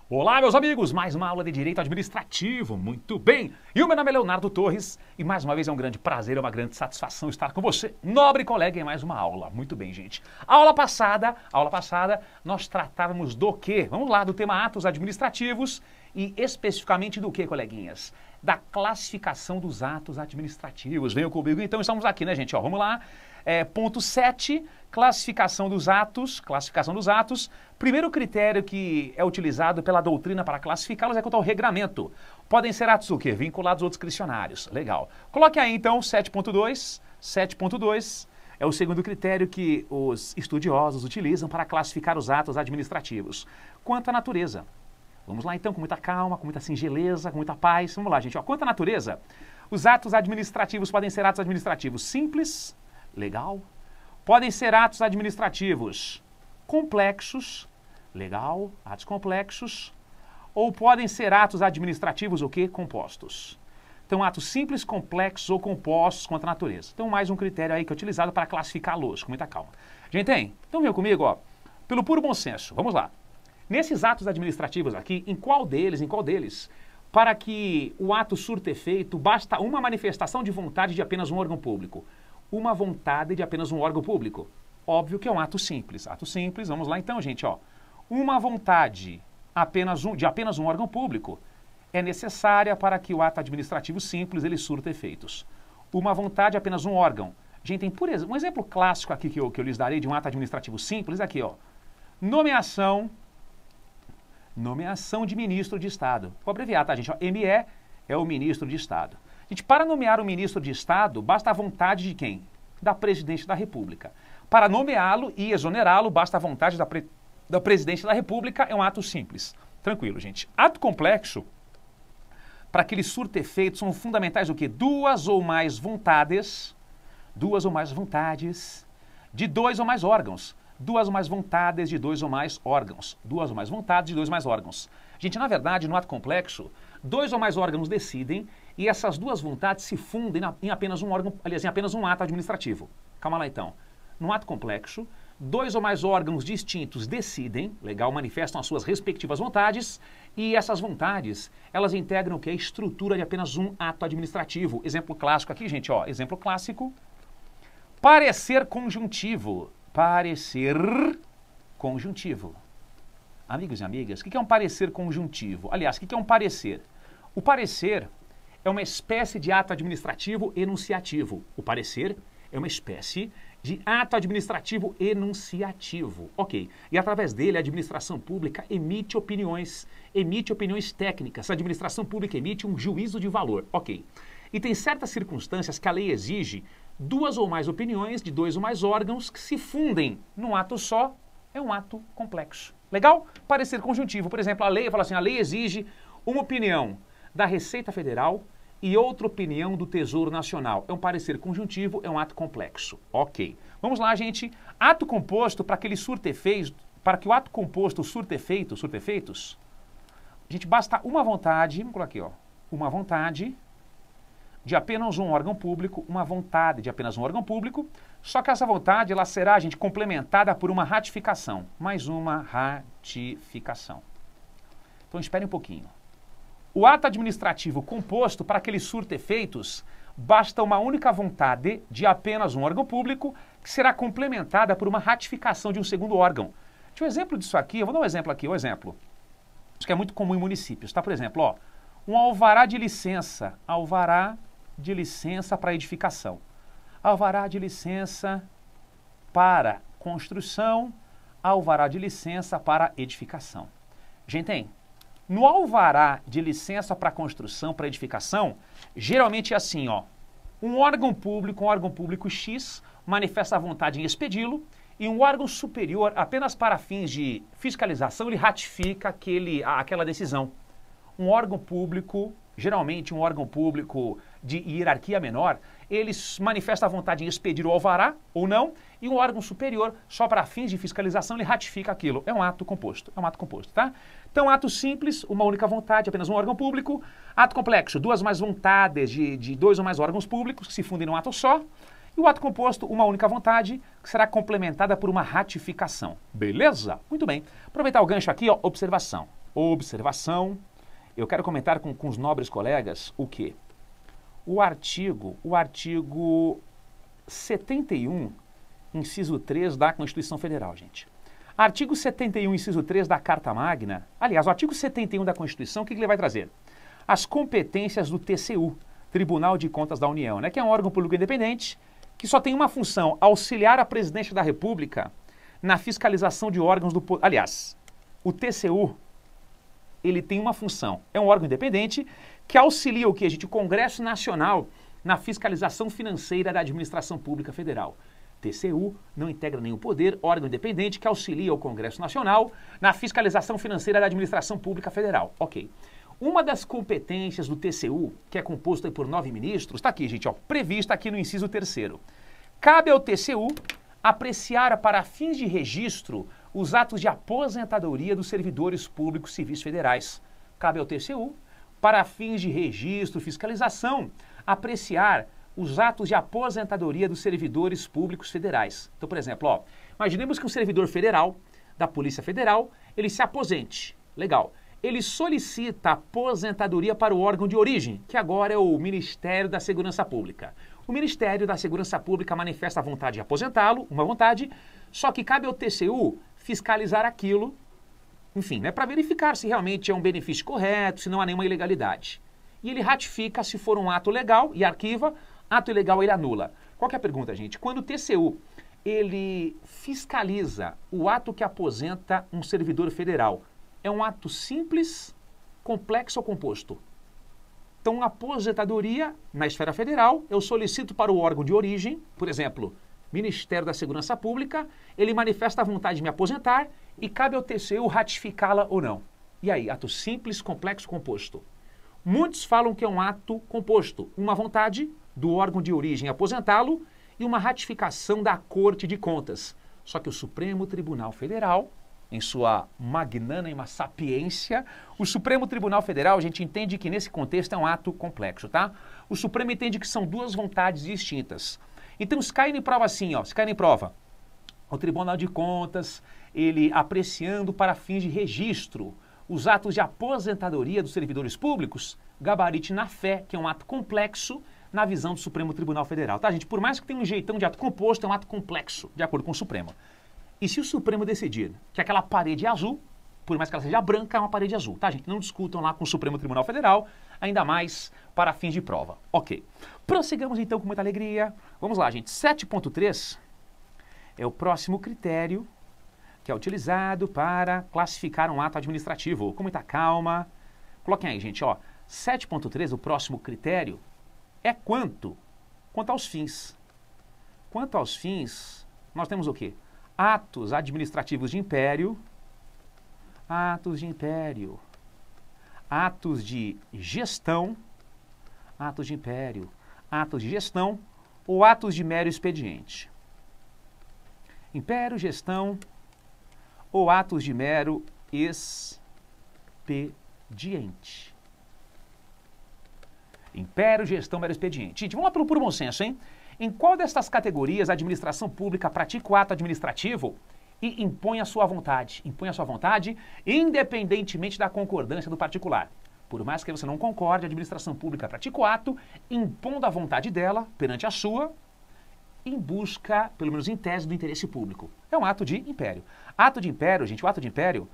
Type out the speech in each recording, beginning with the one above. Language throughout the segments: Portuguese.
Olá, meus amigos! Mais uma aula de Direito Administrativo, muito bem! E o meu nome é Leonardo Torres e mais uma vez é um grande prazer, é uma grande satisfação estar com você, nobre colega, em mais uma aula. Muito bem, gente. Aula passada, nós tratávamos do quê? Vamos lá, do tema atos administrativos e especificamente do quê, coleguinhas? Da classificação dos atos administrativos. Venham comigo, então estamos aqui, né, gente? Ó, vamos lá. Ponto 7, classificação dos atos. Primeiro critério que é utilizado pela doutrina para classificá-los é quanto ao regramento. Podem ser atos o quê? Vinculados ou discricionários. Legal. Coloque aí então 7.2. 7.2 é o segundo critério que os estudiosos utilizam para classificar os atos administrativos. Quanto à natureza. Vamos lá então, com muita calma, com muita singeleza, com muita paz. Vamos lá, gente. Ó, quanto à natureza, os atos administrativos podem ser atos administrativos simples. Legal. Podem ser atos administrativos complexos, legal, atos complexos, ou podem ser atos administrativos o quê? Compostos. Então, atos simples, complexos ou compostos quanto à natureza. Então, mais um critério aí que é utilizado para classificá-los, com muita calma. Gente, então venham comigo, ó, pelo puro bom senso, vamos lá. Nesses atos administrativos aqui, em qual deles, para que o ato surta efeito, basta uma manifestação de vontade de apenas um órgão público? Uma vontade de apenas um órgão público. Óbvio que é um ato simples. Ato simples, vamos lá então, gente, ó. Uma vontade de apenas um órgão público é necessária para que o ato administrativo simples ele surta efeitos. Uma vontade de apenas um órgão. Gente, tem por exemplo, um exemplo clássico aqui que eu lhes darei de um ato administrativo simples, aqui, ó. Nomeação de ministro de Estado. Vou abreviar, tá, gente? Ó, ME é o ministro de Estado. Gente, para nomear o ministro de Estado, basta a vontade de quem? Da presidente da República. Para nomeá-lo e exonerá-lo, basta a vontade da presidente da República, é um ato simples. Tranquilo, gente. Ato complexo, para que ele surta efeito, são fundamentais o quê? Duas ou mais vontades de dois ou mais órgãos. Duas ou mais vontades de dois ou mais órgãos. Duas ou mais vontades de dois ou mais órgãos. Gente, na verdade, no ato complexo, dois ou mais órgãos decidem e essas duas vontades se fundem em apenas um órgão, aliás, em apenas um ato administrativo. Calma lá, então. No ato complexo, dois ou mais órgãos distintos decidem, legal, manifestam as suas respectivas vontades e essas vontades, elas integram o que? A estrutura de apenas um ato administrativo. Exemplo clássico aqui, gente, ó, exemplo clássico. Parecer conjuntivo. Parecer conjuntivo. Amigos e amigas, o que é um parecer conjuntivo? Aliás, o que é um parecer? O parecer é uma espécie de ato administrativo enunciativo. O parecer é uma espécie de ato administrativo enunciativo. Ok. E através dele a administração pública emite opiniões técnicas. A administração pública emite um juízo de valor. Ok. E tem certas circunstâncias que a lei exige duas ou mais opiniões de dois ou mais órgãos que se fundem num ato só, é um ato complexo. Legal? Parecer conjuntivo. Por exemplo, a lei fala assim, a lei exige uma opinião da Receita Federal e outra opinião do Tesouro Nacional. É um parecer conjuntivo, é um ato complexo. Ok. Vamos lá, gente. Ato composto, para que ele surta efeitos, para que o ato composto surta efeitos, gente, basta uma vontade, vamos colocar aqui, ó, uma vontade de apenas um órgão público, só que essa vontade, ela será, gente, complementada por uma ratificação. Mais uma ratificação. Então, espere um pouquinho. O ato administrativo composto, para que ele surta efeitos, basta uma única vontade de apenas um órgão público, que será complementada por uma ratificação de um segundo órgão. Deixa um exemplo disso aqui, eu vou dar um exemplo aqui, Isso que é muito comum em municípios, tá? Por exemplo, ó, um alvará de licença para edificação. Alvará de licença para construção, alvará de licença para edificação. Gente, no alvará de licença para construção, para edificação, geralmente é assim, ó. Um órgão público X, manifesta a vontade em expedi-lo e um órgão superior, apenas para fins de fiscalização, ele ratifica aquela decisão. Um órgão público, geralmente um órgão público de hierarquia menor, ele manifesta a vontade em expedir o alvará ou não, e um órgão superior, só para fins de fiscalização, ele ratifica aquilo. É um ato composto, tá? Então, ato simples, uma única vontade, apenas um órgão público. Ato complexo, duas mais vontades de dois ou mais órgãos públicos que se fundem num ato só. E o ato composto, uma única vontade, que será complementada por uma ratificação. Beleza? Muito bem. Aproveitar o gancho aqui, ó, observação. observação. Eu quero comentar com os nobres colegas o quê? O artigo 71, inciso 3 da Constituição Federal, gente. Artigo 71, inciso 3 da Carta Magna. Aliás, o artigo 71 da Constituição, o que ele vai trazer? As competências do TCU, Tribunal de Contas da União, né, que é um órgão público independente, que só tem uma função, auxiliar a presidência da República na fiscalização de órgãos do... Aliás, o TCU, ele tem uma função, é um órgão independente que auxilia o que, gente? O Congresso Nacional na fiscalização financeira da administração pública federal. TCU não integra nenhum poder, órgão independente que auxilia o Congresso Nacional na fiscalização financeira da administração pública federal. Ok. Uma das competências do TCU, que é composto aí por 9 ministros, está aqui, gente, ó, prevista aqui no inciso 3º. Cabe ao TCU apreciar para fins de registro os atos de aposentadoria dos servidores públicos civis federais. Cabe ao TCU, para fins de registro, fiscalização, apreciar os atos de aposentadoria dos servidores públicos federais. Então, por exemplo, ó, imaginemos que um servidor federal, da Polícia Federal, ele se aposente. Legal. Ele solicita aposentadoria para o órgão de origem, que agora é o Ministério da Segurança Pública. O Ministério da Segurança Pública manifesta a vontade de aposentá-lo, uma vontade, só que cabe ao TCU fiscalizar aquilo, enfim, né, para verificar se realmente é um benefício correto, se não há nenhuma ilegalidade. E ele ratifica se for um ato legal e arquiva, ato ilegal ele anula. Qual que é a pergunta, gente? Quando o TCU ele fiscaliza o ato que aposenta um servidor federal, é um ato simples, complexo ou composto? Então, a aposentadoria na esfera federal, eu solicito para o órgão de origem, por exemplo, Ministério da Segurança Pública, ele manifesta a vontade de me aposentar e cabe ao TCU ratificá-la ou não. E aí, ato simples, complexo, composto? Muitos falam que é um ato composto, uma vontade do órgão de origem aposentá-lo e uma ratificação da Corte de Contas. Só que o Supremo Tribunal Federal, em sua magnânima sapiência, o Supremo Tribunal Federal, a gente entende que nesse contexto é um ato complexo, tá? O Supremo entende que são duas vontades distintas. Então, se cai em prova assim, ó, se cai em prova, o Tribunal de Contas, ele apreciando para fins de registro os atos de aposentadoria dos servidores públicos, gabarite na fé, que é um ato complexo na visão do Supremo Tribunal Federal, tá, gente? Por mais que tenha um jeitão de ato composto, é um ato complexo, de acordo com o Supremo. E se o Supremo decidir que aquela parede é azul, por mais que ela seja branca, é uma parede azul, tá, gente? Não discutam lá com o Supremo Tribunal Federal, ainda mais para fins de prova. Ok. Prossigamos então com muita alegria. Vamos lá, gente. 7.3 é o próximo critério que é utilizado para classificar um ato administrativo. Com muita calma. Coloquem aí, gente, ó. 7.3, o próximo critério, é quanto aos fins. Quanto aos fins, nós temos o quê? Atos administrativos de império, atos de império, atos de gestão, atos de império, atos de gestão ou atos de mero expediente. Império, gestão ou atos de mero expediente. Império, gestão, mero expediente. Gente, vamos lá pelo puro bom senso, hein? Em qual destas categorias a administração pública pratica o ato administrativo e impõe a sua vontade? Impõe a sua vontade independentemente da concordância do particular. Por mais que você não concorde, a administração pública pratica o ato impondo a vontade dela perante a sua em busca, pelo menos em tese, do interesse público. É um ato de império. Ato de império, gente, o ato de império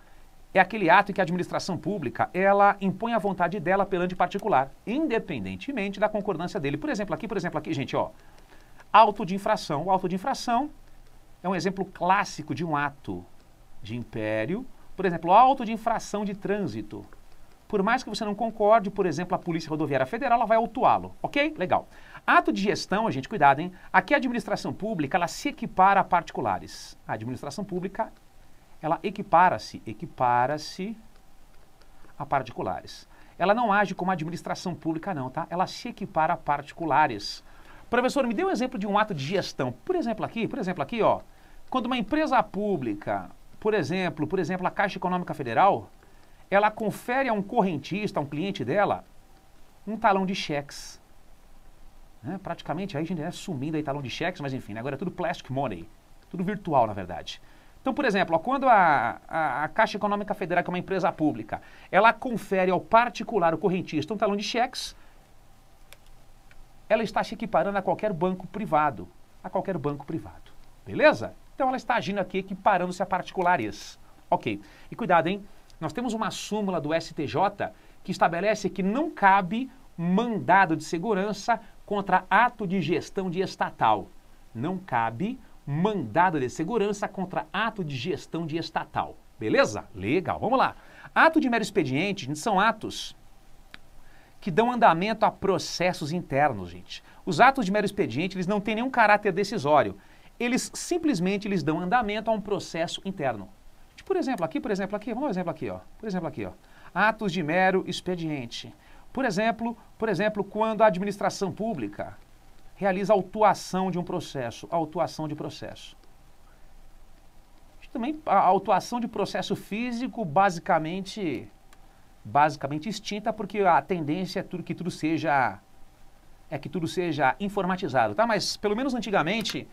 é aquele ato em que a administração pública, ela impõe a vontade dela perante o particular, independentemente da concordância dele. Por exemplo, aqui, gente, ó, auto de infração. O auto de infração é um exemplo clássico de um ato de império. Por exemplo, o auto de infração de trânsito. Por mais que você não concorde, por exemplo, a Polícia Rodoviária Federal, ela vai autuá-lo, ok? Legal. Ato de gestão, gente, cuidado, hein? Aqui a administração pública, ela se equipara a particulares. A administração pública, ela equipara-se a particulares. Ela não age como a administração pública, não, tá? Ela se equipara a particulares. Professor, me dê um exemplo de um ato de gestão. Por exemplo aqui, ó, quando uma empresa pública, por exemplo, a Caixa Econômica Federal, ela confere a um correntista, a um cliente dela, um talão de cheques. Praticamente, aí a gente sumindo aí talão de cheques, mas enfim, agora é tudo plastic money, tudo virtual, na verdade. Então, por exemplo, ó, quando a Caixa Econômica Federal, que é uma empresa pública, ela confere ao particular, o correntista, um talão de cheques, ela está se equiparando a qualquer banco privado. A qualquer banco privado. Beleza? Então ela está agindo aqui equiparando-se a particulares. Ok. E cuidado, hein? Nós temos uma súmula do STJ que estabelece que não cabe mandado de segurança contra ato de gestão de estatal. Não cabe mandado de segurança contra ato de gestão de estatal. Beleza? Legal. Vamos lá. Ato de mero expediente, gente, são atos que dão andamento a processos internos, gente. Os atos de mero expediente, eles não têm nenhum caráter decisório. Eles simplesmente dão andamento a um processo interno. Por exemplo, aqui, vamos dar um exemplo aqui, ó. Por exemplo, aqui, ó. Atos de mero expediente. Por exemplo, quando a administração pública realiza a autuação de um processo, autuação de processo. Também a autuação de processo físico, basicamente extinta, porque a tendência é que tudo seja informatizado, tá? Mas pelo menos antigamente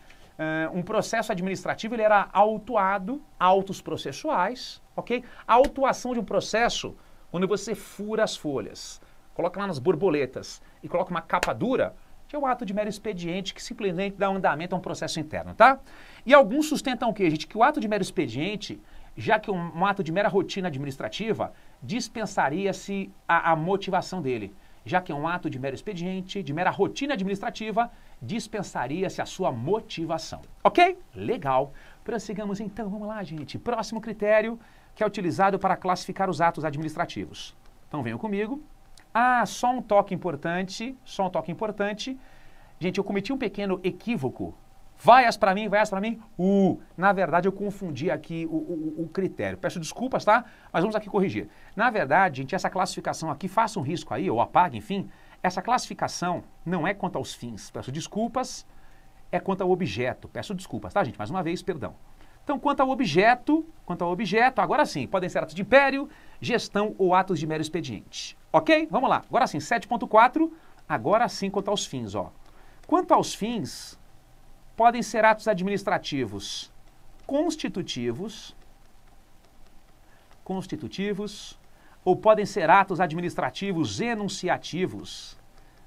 um processo administrativo ele era autuado, autos processuais, ok? A autuação de um processo, quando você fura as folhas, coloca lá nas borboletas e coloca uma capa dura, que é um ato de mero expediente que simplesmente dá andamento a um processo interno, tá? E alguns sustentam o quê, gente? Que o ato de mero expediente, já que um ato de mera rotina administrativa, dispensaria-se a motivação dele. Já que é um ato de mero expediente, de mera rotina administrativa, dispensaria-se a sua motivação. Ok? Legal. Prossigamos então, vamos lá, gente. Próximo critério que é utilizado para classificar os atos administrativos. Então venham comigo. Ah, só um toque importante. Gente, eu cometi um pequeno equívoco. Vaias para mim. Na verdade, eu confundi aqui o critério. Peço desculpas, tá? Mas vamos aqui corrigir. Na verdade, gente, essa classificação aqui, faça um risco aí, ou apague, enfim. Essa classificação não é quanto aos fins. Peço desculpas. É quanto ao objeto. Peço desculpas, tá, gente? Mais uma vez, perdão. Então, quanto ao objeto, agora sim, podem ser atos de império, gestão ou atos de mero expediente. Ok? Vamos lá. Agora sim, 7.4. Agora sim, quanto aos fins, ó. Quanto aos fins, podem ser atos administrativos constitutivos, ou podem ser atos administrativos enunciativos,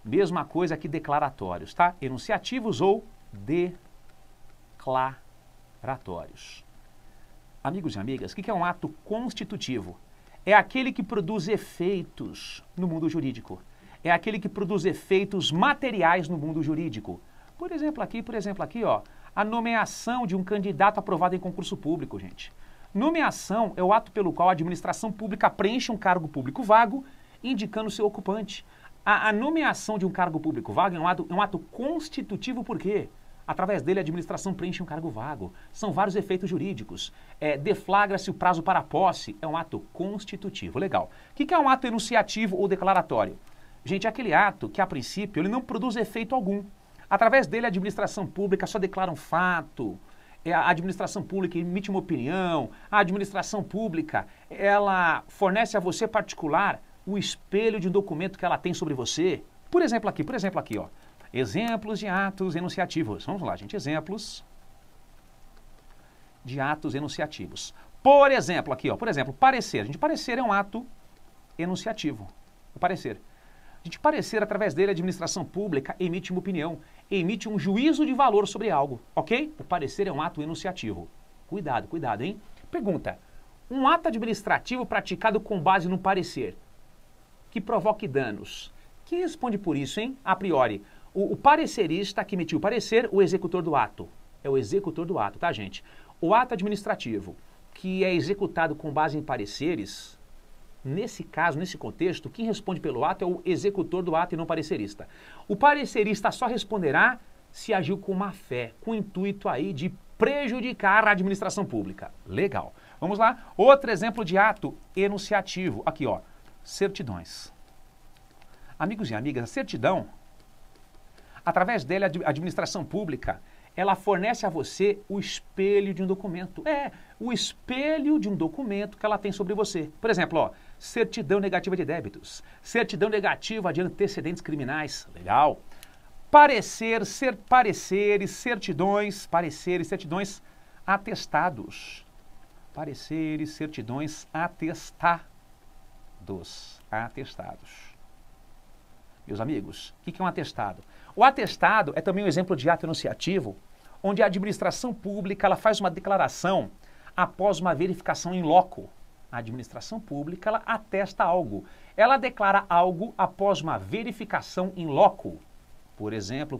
mesma coisa que declaratórios, tá? Enunciativos ou declaratórios. Amigos e amigas, o que é um ato constitutivo? É aquele que produz efeitos no mundo jurídico. É aquele que produz efeitos materiais no mundo jurídico. Por exemplo aqui, ó, a nomeação de um candidato aprovado em concurso público, gente. Nomeação é o ato pelo qual a administração pública preenche um cargo público vago, indicando seu ocupante. A nomeação de um cargo público vago é um ato constitutivo, por quê? Através dele, a administração preenche um cargo vago. São vários efeitos jurídicos. Deflagra-se o prazo para a posse. É um ato constitutivo. Legal. O que é um ato enunciativo ou declaratório? Gente, é aquele ato que, a princípio, ele não produz efeito algum. Através dele, a administração pública só declara um fato. A administração pública emite uma opinião. A administração pública, ela fornece a você particular o espelho de um documento que ela tem sobre você. Por exemplo aqui, ó. Exemplos de atos enunciativos. Vamos lá, gente. Exemplos de atos enunciativos. Por exemplo, aqui, ó. Por exemplo, parecer. Gente, parecer é um ato enunciativo. O parecer. Gente, parecer, através dele, a administração pública emite uma opinião, emite um juízo de valor sobre algo, ok? O parecer é um ato enunciativo. Cuidado, hein? Pergunta. Um ato administrativo praticado com base no parecer que provoque danos. Quem responde por isso, hein? A priori. O parecerista que emitiu o parecer, o executor do ato. É o executor do ato, tá, gente? O ato administrativo que é executado com base em pareceres, nesse caso, nesse contexto, quem responde pelo ato é o executor do ato e não o parecerista. O parecerista só responderá se agiu com má fé, com o intuito aí de prejudicar a administração pública. Legal. Vamos lá. Outro exemplo de ato enunciativo. Aqui, ó. Certidões. Amigos e amigas, a certidão, através dela, a administração pública, ela fornece a você o espelho de um documento. O espelho de um documento que ela tem sobre você. Por exemplo, ó, certidão negativa de débitos, certidão negativa de antecedentes criminais. Legal. Pareceres, certidões, atestados. Pareceres, certidões, atestados. Atestados. Meus amigos, o que é um atestado? O atestado é também um exemplo de ato enunciativo, onde a administração pública ela faz uma declaração após uma verificação in loco. A administração pública ela atesta algo. Ela declara algo após uma verificação in loco. Por exemplo,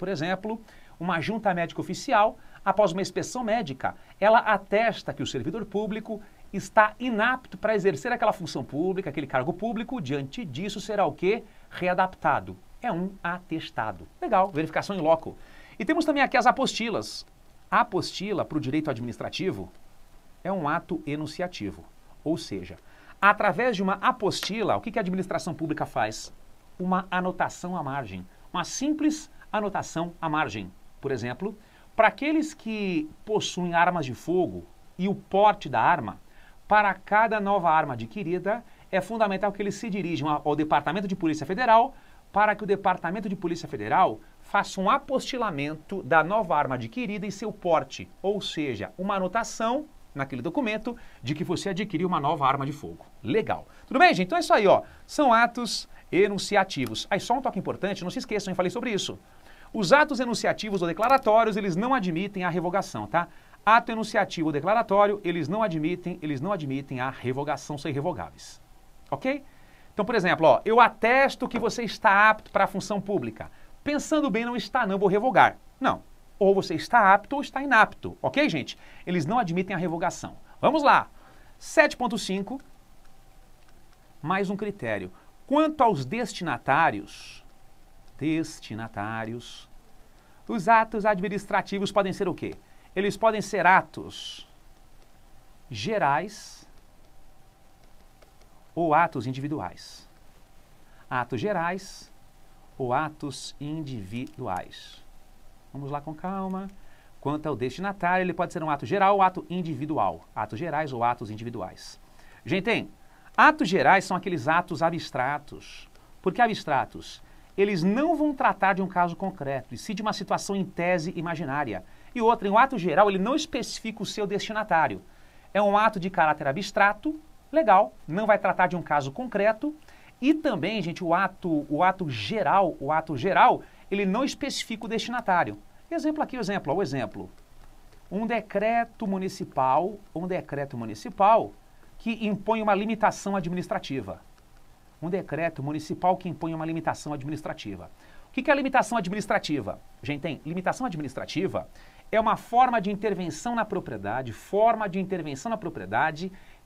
uma junta médica oficial, após uma inspeção médica, ela atesta que o servidor público está inapto para exercer aquela função pública, aquele cargo público, diante disso será o quê? Readaptado. É um atestado. Legal, verificação in loco. E temos também aqui as apostilas. A apostila, para o direito administrativo, é um ato enunciativo. Ou seja, através de uma apostila, o que a administração pública faz? Uma anotação à margem. Uma simples anotação à margem. Por exemplo, para aqueles que possuem armas de fogo e o porte da arma, para cada nova arma adquirida, é fundamental que eles se dirijam ao Departamento de Polícia Federal para que o Departamento de Polícia Federal faça um apostilamento da nova arma adquirida e seu porte, ou seja, uma anotação naquele documento de que você adquiriu uma nova arma de fogo. Legal. Tudo bem, gente? Então é isso aí, ó. São atos enunciativos. Aí só um toque importante, não se esqueçam, eu falei sobre isso. Os atos enunciativos ou declaratórios, eles não admitem a revogação, tá? Ato enunciativo ou declaratório, eles não admitem a revogação, são irrevogáveis. Ok? Então, por exemplo, ó, eu atesto que você está apto para a função pública. Pensando bem, não está, não vou revogar. Não. Ou você está apto ou está inapto. Ok, gente? Eles não admitem a revogação. Vamos lá. 7.5. Mais um critério. Quanto aos destinatários, os atos administrativos podem ser o quê? Eles podem ser atos gerais ou atos individuais. Atos gerais ou atos individuais. Vamos lá com calma. Quanto ao destinatário, ele pode ser um ato geral ou ato individual. Atos gerais ou atos individuais. Gente, atos gerais são aqueles atos abstratos. Por que abstratos? Eles não vão tratar de um caso concreto, e sim de uma situação em tese imaginária. E outra, em um ato geral, ele não especifica o seu destinatário. É um ato de caráter abstrato, legal, não vai tratar de um caso concreto. E também, gente, o ato geral, ele não especifica o destinatário. Exemplo aqui, o exemplo. Um decreto municipal que impõe uma limitação administrativa. Um decreto municipal que impõe uma limitação administrativa. O que é a limitação administrativa? Gente, limitação administrativa é uma forma de intervenção na propriedade,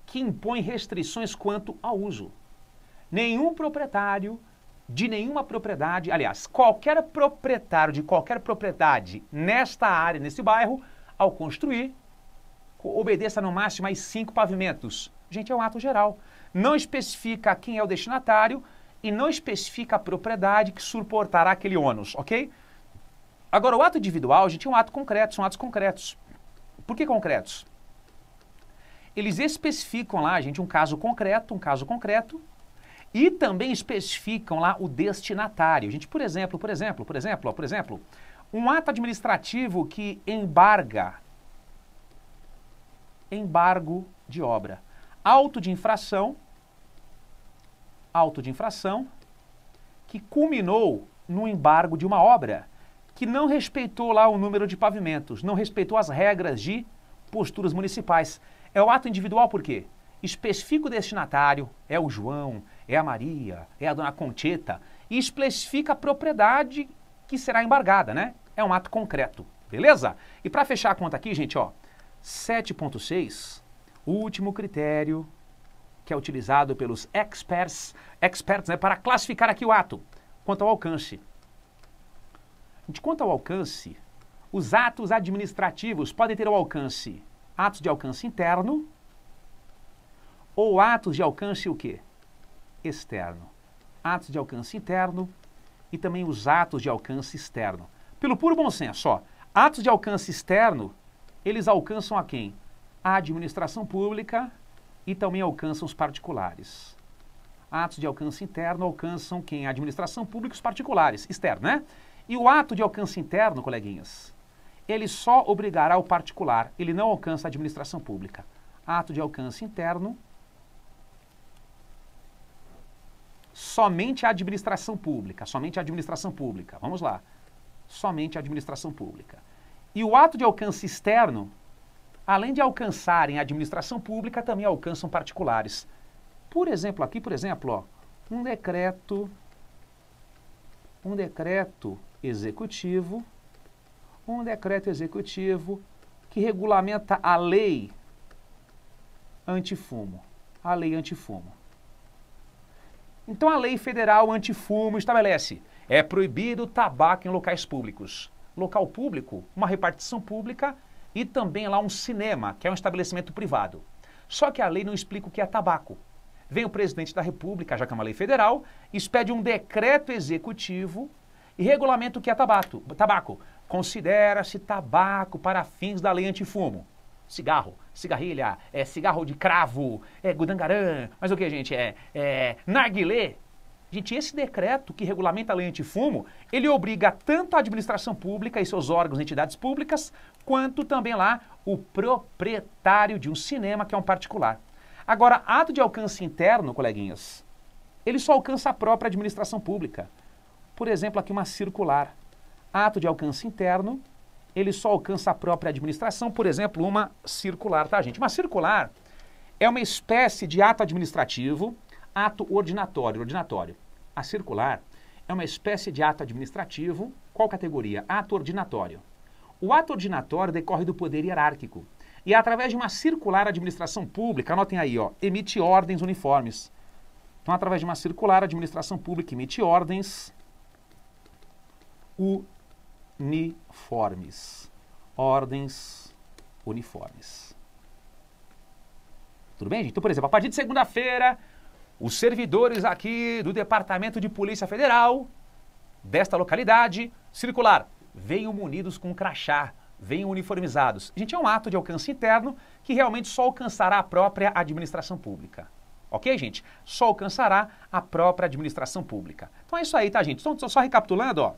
que impõe restrições quanto ao uso. Nenhum proprietário de nenhuma propriedade, aliás, qualquer proprietário de qualquer propriedade nesta área, nesse bairro, ao construir, obedeça no máximo mais 5 pavimentos. Gente, é um ato geral. Não especifica quem é o destinatário e não especifica a propriedade que suportará aquele ônus, ok? Agora, o ato individual, gente, é um ato concreto, são atos concretos. Por que concretos? Eles especificam lá, gente, um caso concreto, e também especificam lá o destinatário. Gente, por exemplo, um ato administrativo que embargo de obra. Auto de infração que culminou no embargo de uma obra que não respeitou lá o número de pavimentos, não respeitou as regras de posturas municipais. É o ato individual por quê? Especifica o destinatário, é o João, é a Maria, é a dona Concheta, e especifica a propriedade que será embargada, né? É um ato concreto, beleza? E para fechar a conta aqui, gente, ó, 7.6, o último critério que é utilizado pelos experts, né, para classificar aqui o ato, quanto ao alcance. Gente, quanto ao alcance, os atos administrativos podem ter o alcance, atos de alcance interno, ou atos de alcance o quê? Externo. Atos de alcance interno e também os atos de alcance externo. Pelo puro bom senso, ó, atos de alcance externo, eles alcançam a quem? A administração pública e também alcançam os particulares. Atos de alcance interno alcançam quem? A administração pública e os particulares, externo, né? E o ato de alcance interno, coleguinhas, ele só obrigará o particular, ele não alcança a administração pública. Ato de alcance interno, somente a administração pública, somente a administração pública. Vamos lá. Somente a administração pública. E o ato de alcance externo, além de alcançarem a administração pública, também alcançam particulares. Por exemplo, aqui, ó, um decreto executivo que regulamenta a lei antifumo. A lei antifumo. Então a lei federal antifumo estabelece: é proibido o tabaco em locais públicos. Local público, uma repartição pública e também lá um cinema, que é um estabelecimento privado. Só que a lei não explica o que é tabaco. Vem o presidente da República, já que é uma lei federal, expede um decreto executivo e regulamenta o que é tabaco. Considera-se tabaco para fins da lei antifumo. Cigarro, cigarrilha, cigarro de cravo, gudangarã, mas o que, gente? Narguilé. Gente, esse decreto que regulamenta a lei antifumo, ele obriga tanto a administração pública e seus órgãos e entidades públicas, quanto também lá o proprietário de um cinema, que é um particular. Agora, ato de alcance interno, coleguinhas, ele só alcança a própria administração pública. Por exemplo, aqui uma circular. Ato de alcance interno, ele só alcança a própria administração, por exemplo, uma circular, tá, gente? Uma circular é uma espécie de ato administrativo, ato ordinatório. A circular é uma espécie de ato administrativo, qual categoria? Ato ordinatório. O ato ordinatório decorre do poder hierárquico. E é através de uma circular a administração pública, anotem aí, ó, emite ordens uniformes. Então, através de uma circular, a administração pública emite ordens uniformes. Ordens uniformes. Tudo bem, gente? Então, por exemplo, a partir de segunda-feira, os servidores aqui do Departamento de Polícia Federal, desta localidade, circular, venham munidos com crachá, venham uniformizados. Gente, é um ato de alcance interno que realmente só alcançará a própria administração pública. Ok, gente? Só alcançará a própria administração pública. Então é isso aí, tá, gente? Então, só recapitulando, ó.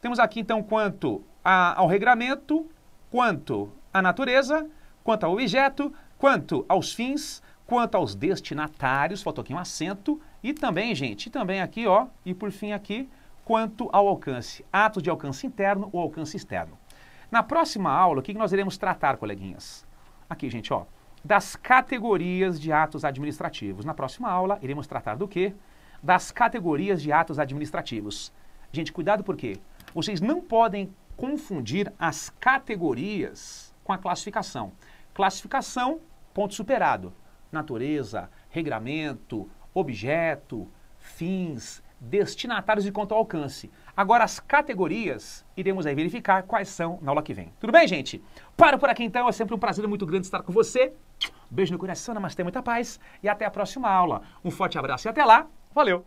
Temos aqui, então, quanto ao regramento, quanto à natureza, quanto ao objeto, quanto aos fins, quanto aos destinatários, faltou aqui um acento, e também, gente, aqui, ó, e por fim aqui, quanto ao alcance, atos de alcance interno ou alcance externo. Na próxima aula, o que nós iremos tratar, coleguinhas? Aqui, gente, ó, das categorias de atos administrativos. Na próxima aula, iremos tratar do quê? Das categorias de atos administrativos. Gente, cuidado porque vocês não podem confundir as categorias com a classificação. Classificação, ponto superado. Natureza, regramento, objeto, fins, destinatários e quanto ao alcance. Agora as categorias, iremos aí verificar quais são na aula que vem. Tudo bem, gente? Paro por aqui então, é sempre um prazer muito grande estar com você. Beijo no coração, namastê, muita paz e até a próxima aula. Um forte abraço e até lá, valeu!